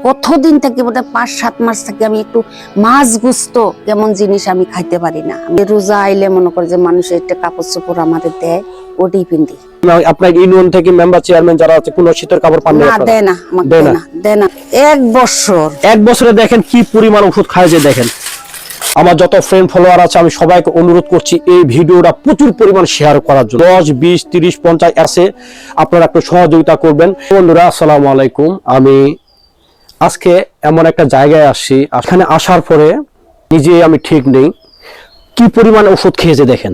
কতদিন থেকে বোধ ৫-৭ মাস থেকে আমি একটু মাছ গুস্ত কেমন জিনিস আমি খাইতে পারি না। আমি রোজা আইলে মনে করি যে মানুষের একটা কাপড় চোপড় আমাদের দেয়, ওটাই পিন্দি। আপনার ইউনিয়ন থেকে মেম্বার চেয়ারম্যান যারা আছে কোনো শীতের কাপড় পান না, দেয় না, আমাকে দেয় না। এক বছরে দেখেন কি পরিমাণ ওষুধ খায় যে দেখেন। আমার যত ফ্রেন্ড ফলোয়ার আছে আমি সবাইকে অনুরোধ করছি এই ভিডিওটা প্রচুর পরিমাণ শেয়ার করার জন্য। 10, 20, 30, 50 আছে, আপনারা একটু সহযোগিতা করবেন। বন্ধুরা আসসালামু আলাইকুম। আমি আজকে এমন একটা জায়গায় আসছি, এখানে আসার পরে নিজে আমি ঠিক নেই কি পরিমাণ ওষুধ খেয়েছে দেখেন।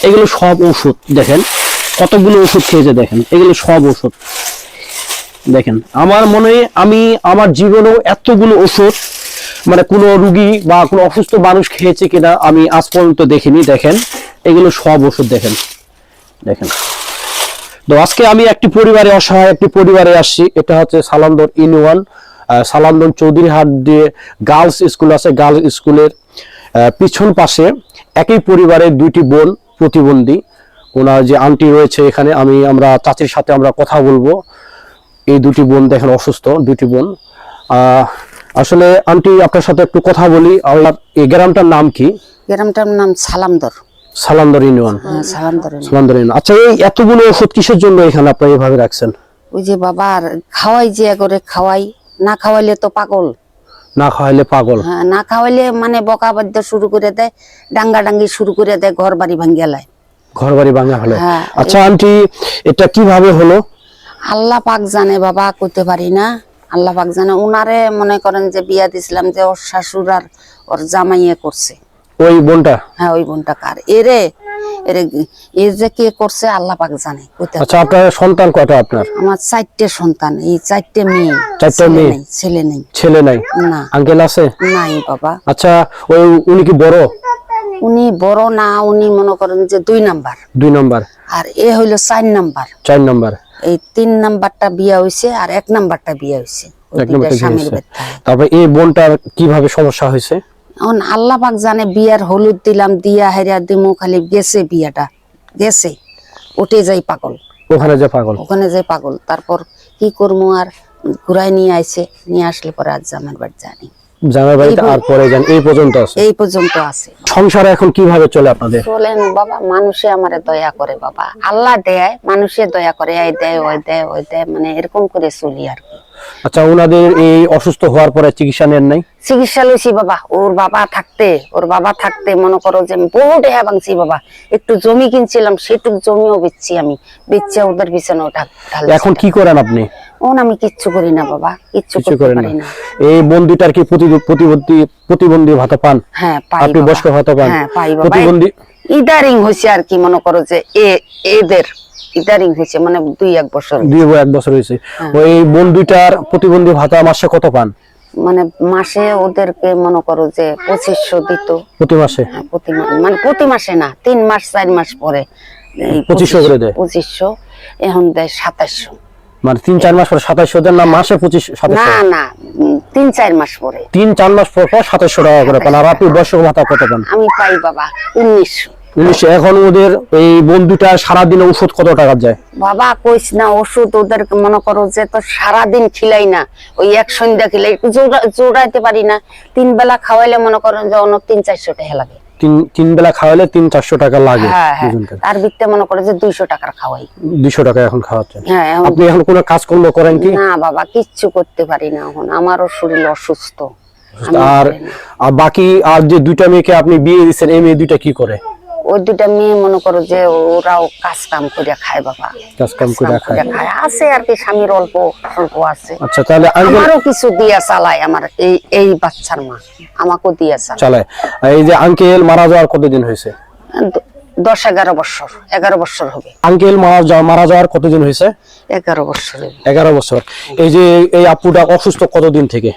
এগুলো সব ওষুধ দেখেন, কতগুলো ওষুধ খেয়েছে দেখেন। এগুলো সব ওষুধ দেখেন। আমার মনে আমি আমার জীবনেও এতগুলো ওষুধ মানে কোনো রুগী বা কোনো অসুস্থ মানুষ খেয়েছে কিনা আমি আজ পর্যন্ত দেখিনি। দেখেন এগুলো সব ওষুধ দেখেন দেখেন। তো আজকে আমি একটি পরিবারে, অসহায় একটি পরিবারে আসছি। এটা হচ্ছে সালান্দর ইউনিয়ন, সালান্দর চৌধুরীহাট দিয়ে গার্লস স্কুল আছে। গার্লস স্কুলের পিছন পাশে একই পরিবারের দুইটি বোন প্রতিবন্ধী। ওনার যে আন্টি রয়েছে এখানে, আমরা চাচির সাথে আমরা কথা বলবো। এই দুটি বোন দেখেন অসুস্থ, দুটি বোন। আসলে আন্টি আপনার সাথে একটু কথা বলি। এই গ্রামটার নাম কি? গ্রামটার নাম সালামদর। সালান্দর ইউনিয়ন। সালান্দর ইউনিয়ন। আচ্ছা, এই এতগুলো ওষুধ কিসের জন্য এখানে আপনারা এইভাবে রাখছেন? ওই যে বাবার খাওয়াই, যে করে খাওয়াই, না খাওয়াইলে তো পাগল। না খাওয়াইলে পাগল? হ্যাঁ, না খাওয়াইলে মানে বকা বাদ্য শুরু করে দেয়, ডাঙ্গি শুরু করে দেয়, ঘর বাড়ি ভাঙ্গিয়া লাই। ঘর বাড়ি ভাঙা হলো? আচ্ছা আন্টি, এটা কিভাবে হলো? আল্লাহ পাক জানে বাবা, কইতে পারি না। আল্লাহ পাক জানে। উনারে মনে করেন যে বিয়া দিছিলাম, যে ওর শাশুড় আর ওর জামাইয়ে করছে। ওই বোনটা? হ্যাঁ, ওই বোনটা কার এরে যে কে করছে আল্লাহ পাক জানে। আচ্ছা, আপনার সন্তান কয়টা? আপনার? আমার 4টে সন্তান, এই 4টে মেয়ে। 4টে মেয়ে? ছেলে নেই। ছেলে নাই? না। আঙ্কেল আছে? নাই বাবা। আচ্ছা, উনি কি বড়? উনি বড় না, উনি মনে করেন যে 2 নাম্বার। 2 নাম্বার? আর এ হইলো 4 নাম্বার। 4 নাম্বার। এই 3 নাম্বারটা বিয়া হইছে, আর 1 নাম্বারটা বিয়া হইছে। তারপর এই বোনটার কিভাবে সমস্যা হয়েছে? এখন আল্লাহ পাক জানে। বিয়ার হলুদ দিলাম, দিয়া হেরা দিমু, খালি গেছে বিয়াটা গেছে, ওঠে যাই পাগল। ওখানে যে পাগল? ওখানে যে পাগল। তারপর কি করবো, আর ঘুরাই নিয়ে আইছে, নিয়ে আসলে পরে আজ জামার বাড়ি জানি। জামাই বাড়িতে আর পরে যান? এই পর্যন্ত আছে? এই পর্যন্ত আছে। সংসার এখন কিভাবে চলে আপনাদের? চলেন বাবা, মানুষে আমারে দয়া করে বাবা। আল্লাহ দেয়, মানুষে দয়া করে, এই দেয় ওই দেয় ওই দেয়, মানে এরকম করে চলি আর কি। আচ্ছা, ওনাদের এই অসুস্থ হওয়ার পরে চিকিৎসা নেন নাই? চিকিৎসা লইছি বাবা। ওর বাবা থাকতে মনে করো যে আমি বহু টাকা ভাঙছি বাবা। একটু জমি কিনছিলাম, সেটুক জমিও বেচছি আমি, বেচে ওদের পিছনে ওটা। এখন কি করেন আপনি? আমি কিচ্ছু করি না বাবা, কিচ্ছু করতে পারি না। এই বন্ধুটার কি প্রতিবন্ধী ভাতা পান? হ্যাঁ পাই। আপনি বয়স্ক ভাতা পান? হ্যাঁ পাই বাবা। প্রতিবন্ধী ইদারিং হইছে আর কি, মনে করো যে এদের ইদারিং হইছে, মানে 2-1 বছর। 2-1 বছর হয়েছে। ওই বন্ধুটার প্রতিবন্ধী ভাতা মাসে কত পান? মানে মাসে ওদেরকে মনে করো যে 2500 দিত প্রতি মাসে। মানে প্রতি মাসে না, 3 মাস 4 মাস পরে 2500 করে দেয়। 2500 এখন দেয় 2700। মানে 3-4 মাস পরে 2700 দেন না? মাসে 2700? না না, 3-4 মাস পরে। 3-4 মাস পর 2700 টাকা করে পান। আর আপনি বয়স্ক ভাতা কত পান? আমি পাই বাবা 1900। এখন ওদের এই বন্ধুটা সারাদিন ওষুধ কত টাকা যায়? বাবা কইস না, ওষুধ ওদের মনে করো যে তো সারাদিন খিলাই না, ওই এক সন্ধ্যা খিলাই, জোড়াইতে পারি না। 3 বেলা খাওয়াইলে মনে করেন যে 300-400 টাকা লাগে। 3 বেলা খাওয়াইলে 300-400 টাকা লাগে। তার ভিতরে মনে করে যে 200 টাকার খাওয়াই। 200 টাকা এখন খাওয়াচ্ছেন? হ্যাঁ। আপনি এখন কোনো কাজকর্ম করেন কি? না বাবা, কিচ্ছু করতে পারি না এখন, আমারও শরীর অসুস্থ। আর বাকি আর যে 2টা মেয়েকে আপনি বিয়ে দিচ্ছেন, এই মেয়ে 2টা কি করে? ওই 2টা মেয়ে মনে করো যে ওরাও কাজ কাম করে খায় বাবা। কাজ কাম করে খায় আছে আর কি, স্বামীর অল্প আছে। আচ্ছা, তাহলে আমারও কিছু দিয়া চালায়, আমার এই বাচ্চার মা আমাকেও দিয়া চালায়। এই যে আঙ্কেল মারা যাওয়ার কতদিন হয়েছে? 10-11 বছর। 11 বছর হবে। আঙ্কেল মারা যাওয়ার কতদিন হয়েছে? 11 বছর। 11 বছর। এই যে এই আপুটা অসুস্থ কতদিন থেকে?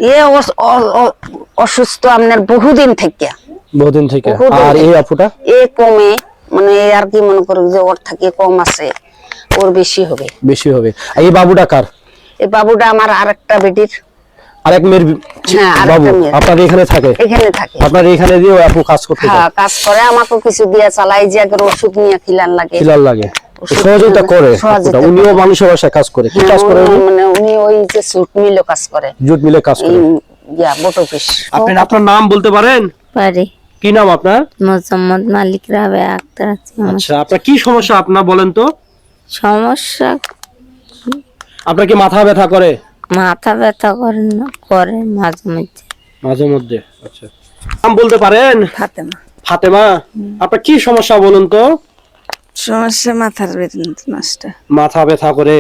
অসুস্থ আপনার বহুদিন থেকে। বহুদিন থেকে। আর এই আপুটা? কমে, মানে আর কি মনে করো যে ওর থেকে কম আছে, ওর বেশি হবে। বেশি হবে। এই বাবুটা কার? এই বাবুটা আমার আরেকটা বেটির। আরেক মেয়ের বাবু আপনার এখানে থাকে? এখানে থাকে। আপনার এখানে দিয়ে আপু কাজ করতে? হ্যাঁ, কাজ করে, আমাকে কিছু দিয়া চালাই, যে ওষুধ নিয়ে খিলান লাগে। সহযোগিতা করে সহযোগিতা উনিও মানুষের বাসায় কাজ করে কি কাজ করে মানে উনি ওই যে সুট মিলে কাজ করে, জুট মিলে কাজ করে। বট অফিস। আপনি আপনার নাম বলতে পারেন? পারি। কি নাম আপনার? মোহাম্মদ মালিক রাবেয়া আক্তার। আচ্ছা, আপনার কি সমস্যা আপনার বলেন তো? সমস্যা আপনার কি মাথা ব্যথা করে? মাথা ব্যথা করে না, করে মাঝে মধ্যে। মাঝে মধ্যে। আচ্ছা, নাম বলতে পারেন? ফাতেমা। ফাতেমা, আপনার কি সমস্যা বলুন তো? সমস্যা মাথার বেদনা নষ্ট। মাথা ব্যথা করে।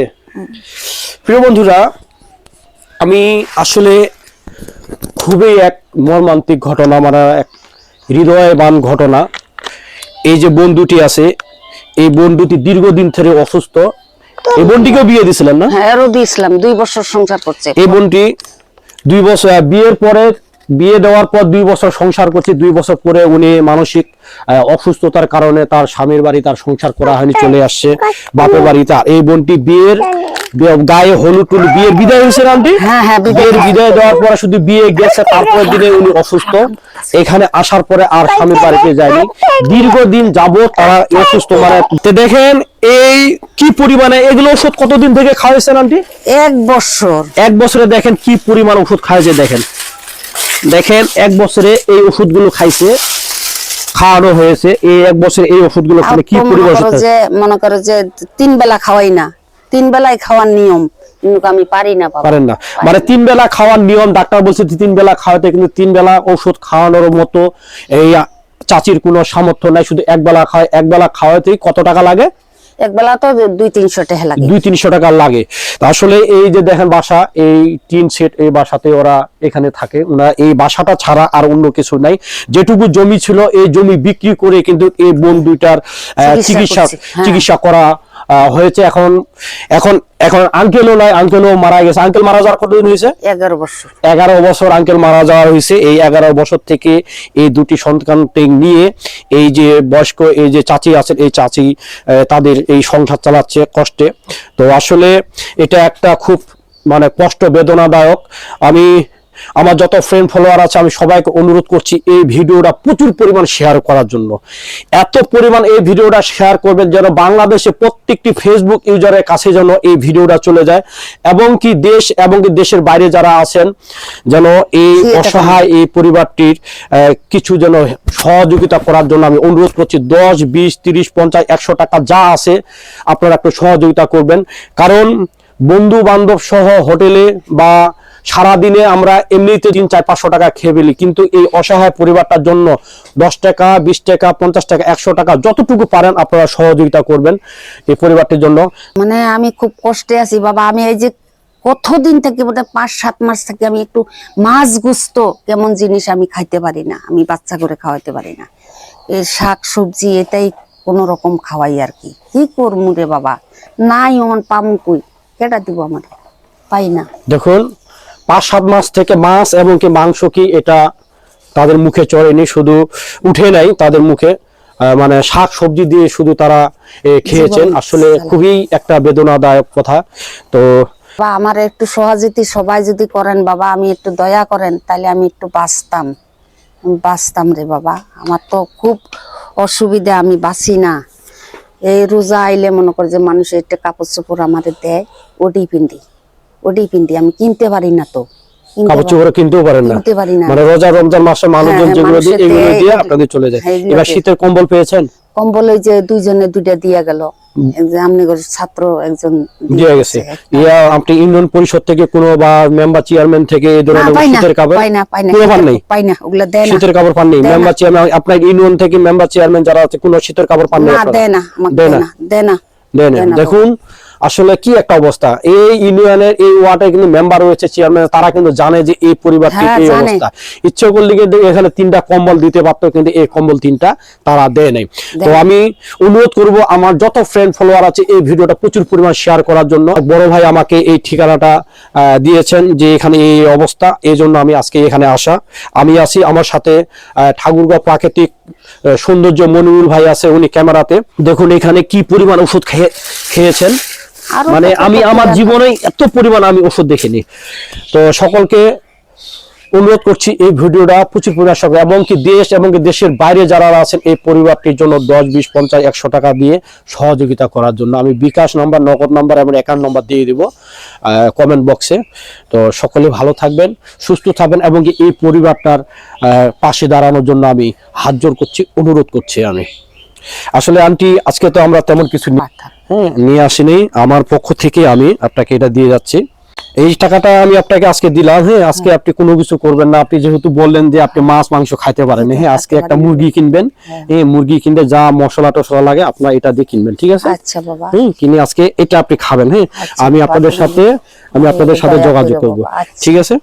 প্রিয় বন্ধুরা, আমি আসলে খুবই এক মর্মান্তিক ঘটনা, মানে এক হৃদয়বান ঘটনা। এই যে বন্ধুটি আছে, এই বন্ধুটি দীর্ঘদিন ধরে অসুস্থ। এই বোনটিকেও বিয়ে দিয়েছিলেন না? হ্যাঁ, এরও দিয়েছিলাম, 2 বছর সংসার করছে। এই বোনটি 2 বছর বিয়ের পরে, বিয়ে দেওয়ার পর 2 বছর সংসার করছে। 2 বছর পরে উনি মানসিক অসুস্থতার কারণে তার স্বামীর বাড়ি তার সংসার করা হয়নি, চলে আসছে বাপের বাড়িতে। এই বোনটি বিয়ের গায়ে হলুদ টুলু বিয়ের বিদায় হয়েছে আন্টি। হ্যাঁ, বিয়ের বিদায় দেওয়ার পরে শুধু বিয়ে গেছে, তারপর দিনে উনি অসুস্থ। এখানে আসার পরে আর স্বামীর বাড়িতে যায়নি, দীর্ঘদিন যাবত তারা অসুস্থ। মানে দেখেন এই কি পরিমাণে এগুলো ওষুধ কতদিন থেকে খাওয়াইছেন আন্টি? 1 বছর। 1 বছরে দেখেন কি পরিমাণ ওষুধ খাইছে। দেখেন 1 বছরে এই ওষুধগুলো খাইছে, খাওয়ানো হয়েছে। এই 1 বছরে এই ওষুধগুলো খাবে কি পরিমাণ ওষুধ? মনে করো যে 3 বেলা খাওয়াই না, 3 বেলায় খাওয়ার নিয়ম, কিন্তু আমি পারি না বাবা। পারেন না মানে 3 বেলা খাওয়ার নিয়ম, ডাক্তার বলছে 3 বেলা খাওয়াতে, কিন্তু 3 বেলা ওষুধ খাওয়ানোর মতো এই চাচির কোনো সামর্থ্য নাই। শুধু 1 বেলা খাওয়ায়। 1 বেলা খাওয়াতেই কত টাকা লাগে? 1 বেলা তো 200-300 টাকা লাগে। 200-300 টাকা লাগে। তো আসলে এই যে দেখেন বাসা, এই টিন সেট, এই বাসাতে ওরা এখানে থাকে। ওনারা এই বাসাটা ছাড়া আর অন্য কিছু নাই। যেটুকু জমি ছিল এই জমি বিক্রি করে কিন্তু এই বোন দুইটার চিকিৎসা করা হয়েছে। এখন এখন এখন আঙ্কেলও নাই, আঙ্কেলও মারা গেছে। আঙ্কেল মারা যাওয়ার কতদিন হয়েছে? 11 বছর। 11 বছর আঙ্কেল মারা যাওয়া হয়েছে। এই 11 বছর থেকে এই দুটি সন্তানকে নিয়ে এই যে বয়স্ক এই যে চাচি আছেন, এই চাচি তাদের এই সংসার চালাচ্ছে কষ্টে। তো আসলে এটা একটা খুব মানে কষ্ট বেদনাদায়ক। আমি আমার যত ফ্রেন্ড ফলোয়ার আছে আমি সবাইকে অনুরোধ করছি এই ভিডিওটা প্রচুর পরিমাণ শেয়ার করার জন্য। এত পরিমাণ এই ভিডিওটা শেয়ার করবেন যেন বাংলাদেশে প্রত্যেকটি ফেসবুক ইউজারের কাছে যেন এই ভিডিওটা চলে যায়, এবং কি দেশ এবং কি দেশের বাইরে যারা আছেন যেন এই অসহায় এই পরিবারটির কিছু যেন সহযোগিতা করার জন্য আমি অনুরোধ করছি। 10, 20, 30, 50, 100 টাকা যা আছে আপনারা একটু সহযোগিতা করবেন। কারণ বন্ধু বান্ধব সহ হোটেলে বা সারাদিনে আমরা এমনিতে 300-400 টাকা খেয়ে ফেলি, কিন্তু এই অসহায় পরিবারটার জন্য 10 টাকা, 20 টাকা, 50 টাকা, 100 টাকা যতটুকু পারেন আপনারা সহযোগিতা করবেন এই পরিবারটির জন্য। মানে আমি খুব কষ্টে আছি বাবা। আমি এই যে কতদিন থেকে, বোধ হয় 5-7 মাস থেকে আমি একটু মাছ গুস্ত কেমন জিনিস আমি খাইতে পারি না, আমি বাচ্চা করে খাওয়াইতে পারি না। এই শাক সবজি এটাই কোন রকম খাওয়াই আর কি। কি করবো রে বাবা, নাই ওমন পামু কই, কেটা দিব আমার, পাই না। দেখুন 5-7 মাস থেকে মাছ এবং কি মাংস কি এটা তাদের মুখে চড়েনি, শুধু উঠে নাই তাদের মুখে, মানে শাক সবজি দিয়ে শুধু তারা খেয়েছেন। আসলে খুবই একটা বেদনাদায়ক কথা। তো বা আমার একটু সহযোগিতা সবাই যদি করেন বাবা, আমি একটু দয়া করেন, তাহলে আমি একটু বাঁচতাম রে বাবা। আমার তো খুব অসুবিধা, আমি বাঁচি না। এই রোজা আইলে মনে করে যে মানুষ একটা কাপড় চোপড় আমাদের দেয়, ওটি পিন্দি আমি কিনতে পারি না। তো কাপড় চোপড় কিনতেও পারেন না, কিনতে পারি না। মানে রোজা রমজান মাসে মানুষজন যেগুলো দিয়ে এগুলো দিয়ে আপনাদের চলে যায়। এবার শীতের কম্বল পেয়েছেন? কম্বল ওই যে 2 জনে 2টা দিয়ে গেল, আমনি ছাত্র একজন দিয়ে গেছে। ইয়া আপনি ইউনিয়ন পরিষদ থেকে কোনো বা মেম্বার চেয়ারম্যান থেকে এই ধরনের শীতের কাপড় পাই না পাই না, ওগুলা দেয় না। শীতের কাপড় পাননি? মেম্বার চেয়ারম্যান আপনার ইউনিয়ন থেকে মেম্বার চেয়ারম্যান যারা আছে কোনো শীতের কাপড় পাননি? না, দেয় না, আমাকে দেয় না। দেখুন আসলে কি একটা অবস্থা। এই ইউনিয়নের এই ওয়ার্ডে কিন্তু মেম্বার রয়েছে, চেয়ারম্যান, তারা কিন্তু জানে যে এই পরিবারটি এই অবস্থা। ইচ্ছে করলে এখানে 3টা কম্বল দিতে পারতো, কিন্তু এই কম্বল 3টা তারা দেয় নাই। তো আমি অনুরোধ করব আমার যত ফ্রেন্ড ফলোয়ার আছে এই ভিডিওটা প্রচুর পরিমাণ শেয়ার করার জন্য। বড় ভাই আমাকে এই ঠিকানাটা দিয়েছেন যে এখানে এই অবস্থা, এই জন্য আমি আজকে এখানে আসা। আমি আছি, আমার সাথে ঠাকুরগাঁও প্রাকৃতিক সৌন্দর্য মনিরুল ভাই আছে, উনি ক্যামেরাতে। দেখুন এখানে কি পরিমাণ ওষুধ খেয়েছেন, মানে আমি আমার জীবনে এত পরিমাণ আমি ওষুধ দেখিনি। তো সকলকে অনুরোধ করছি এই ভিডিওটা প্রচুর পরিমাণ সবাই এবং কি দেশ এবং কি দেশের বাইরে যারা আছেন এই পরিবারটির জন্য 10, 20, 50, 100 টাকা দিয়ে সহযোগিতা করার জন্য আমি বিকাশ নাম্বার, নগদ নাম্বার এবং অ্যাকাউন্ট নাম্বার দিয়ে দিব কমেন্ট বক্সে। তো সকলে ভালো থাকবেন, সুস্থ থাকবেন এবং কি এই পরিবারটার পাশে দাঁড়ানোর জন্য আমি হাত জোর করছি, অনুরোধ করছি আমি। আসলে আন্টি আজকে তো আমরা তেমন কিছু নিয়ে আসিনি, আমার পক্ষ থেকে আমি আপনাকে এটা দিয়ে যাচ্ছি। এই টাকাটা আমি আপনাকে আজকে দিলাম। হ্যাঁ, আজকে আপনি কোনো কিছু করবেন না, আপনি যেহেতু বললেন যে আপনি মাছ মাংস খাইতে পারেন। হ্যাঁ, আজকে একটা মুরগি কিনবেন, হ্যাঁ মুরগি কিনতে যা মশলা টসলা লাগে আপনার এটা দিয়ে কিনবেন, ঠিক আছে? আচ্ছা বাবা, কিনে আজকে এটা আপনি খাবেন। হ্যাঁ, আচ্ছা আমি বাবা, আপনাদের সাথে যোগাযোগ করবো, আচ্ছা। ঠিক আছে?